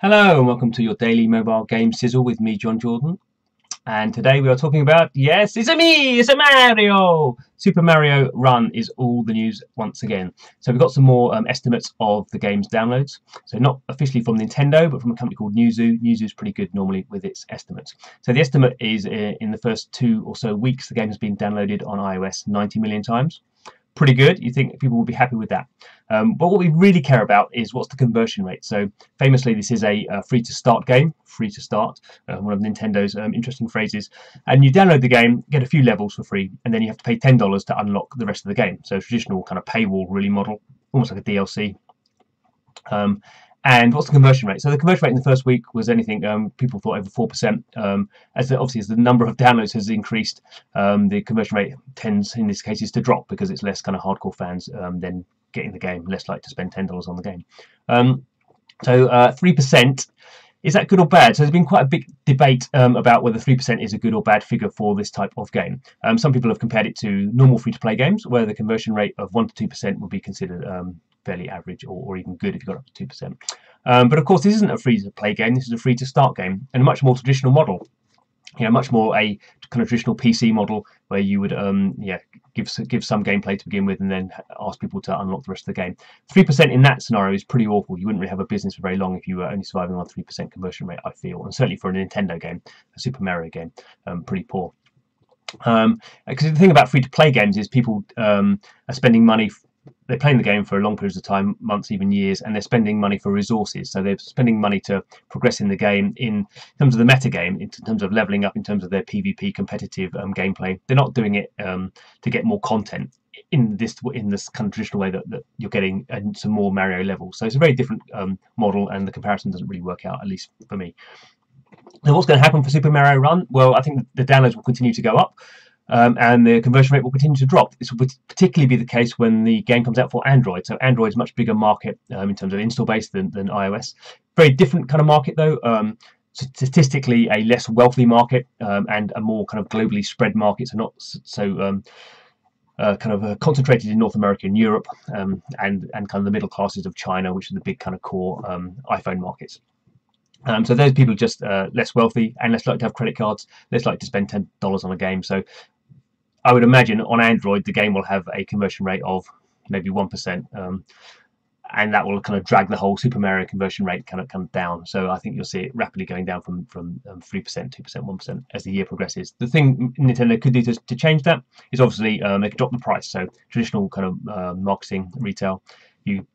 Hello and welcome to your daily mobile game sizzle with me, John Jordan. And today we are talking about, yes, it's a Mario! Super Mario Run is all the news once again. So we've got some more estimates of the game's downloads. So not officially from Nintendo, but from a company called Newzoo. Newzoo is pretty good normally with its estimates. So the estimate is in the first 2 or so weeks, the game has been downloaded on iOS 90 million times. Pretty good. You think people will be happy with that. But what we really care about is what's the conversion rate. So famously, this is a free to start game, free to start, one of Nintendo's interesting phrases. And you download the game, get a few levels for free, and then you have to pay $10 to unlock the rest of the game. So traditional kind of paywall really model, almost like a DLC. And what's the conversion rate? So the conversion rate in the first week was anything, people thought over 4%. Obviously, as the number of downloads has increased, the conversion rate tends, in this case, to drop because it's less kind of hardcore fans than getting the game, less likely to spend $10 on the game. 3%, is that good or bad? So there's been quite a big debate about whether 3% is a good or bad figure for this type of game. Some people have compared it to normal free-to-play games, where the conversion rate of 1 to 2% would be considered fairly average or even good if you got up to 2%. But of course, this isn't a free-to-play game. This is a free-to-start game and a much more traditional model. Much more a kind of traditional PC model where you would give some gameplay to begin with and then ask people to unlock the rest of the game. 3% in that scenario is pretty awful. You wouldn't really have a business for very long if you were only surviving on 3% conversion rate, I feel, and certainly for a Nintendo game, a Super Mario game, pretty poor. Because the thing about free-to-play games is people are spending money. They're playing the game for long periods of time, months, even years, and they're spending money for resources. So they're spending money to progress in the game in terms of the meta game, in terms of leveling up, in terms of their PvP competitive gameplay. They're not doing it to get more content in this kind of traditional way that you're getting some more Mario levels. So it's a very different model, and the comparison doesn't really work out, at least for me. Now, what's going to happen for Super Mario Run? Well, I think the downloads will continue to go up. And the conversion rate will continue to drop. This will particularly be the case when the game comes out for Android. So Android is a much bigger market in terms of install base than iOS. Very different kind of market though. Statistically, a less wealthy market and a more kind of globally spread market. So not so concentrated in North America and Europe and kind of the middle classes of China, which are the big kind of core iPhone markets. So those people are just less wealthy and less likely to have credit cards, less likely to spend $10 on a game. So I would imagine on Android the game will have a conversion rate of maybe 1%, and that will kind of drag the whole Super Mario conversion rate kind of down. So I think you'll see it rapidly going down from 3%, 2%, 1% as the year progresses. The thing Nintendo could do to change that is obviously they could drop the price. So traditional kind of marketing, retail, you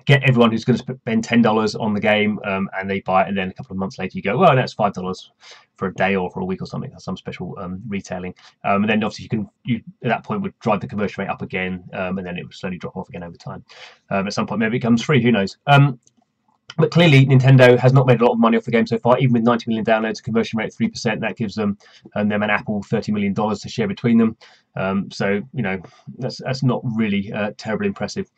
get everyone who's going to spend $10 on the game and they buy it, and then a couple of months later you go, well, that's $5 for a day or for a week or something, or some special retailing, and then obviously you at that point would drive the conversion rate up again, and then it would slowly drop off again over time. At some point maybe it becomes free, who knows. But clearly Nintendo has not made a lot of money off the game so far. Even with 90 million downloads, conversion rate of 3%, that gives them and Apple $30 million to share between them. So that's not really terribly impressive.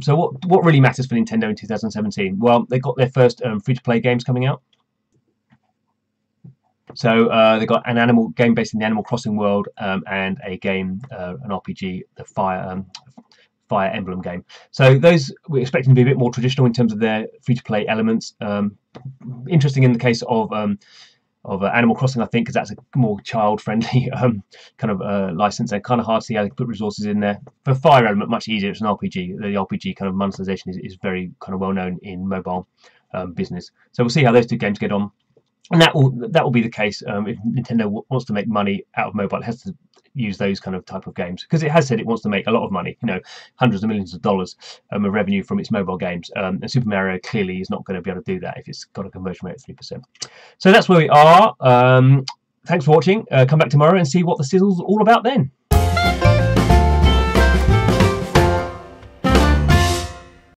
So what really matters for Nintendo in 2017? Well, they got their first free-to-play games coming out. So they got an animal game based in the Animal Crossing world and a game, an RPG, the Fire Emblem game. So those we're expecting to be a bit more traditional in terms of their free-to-play elements. Interesting in the case of Animal Crossing, I think, because that's a more child-friendly kind of license, and kind of hard to see how they put resources in there. For Fire Element, much easier. It's an RPG. The RPG kind of monetization is very kind of well known in mobile business. So we'll see how those two games get on. And that will be the case if Nintendo wants to make money out of mobile. It has to use those kind of type of games, because it has said it wants to make a lot of money, hundreds of millions of dollars of revenue from its mobile games. And Super Mario clearly is not going to be able to do that if it's got a conversion rate of 3%. So that's where we are. Thanks for watching. Come back tomorrow and see what the sizzle's all about then.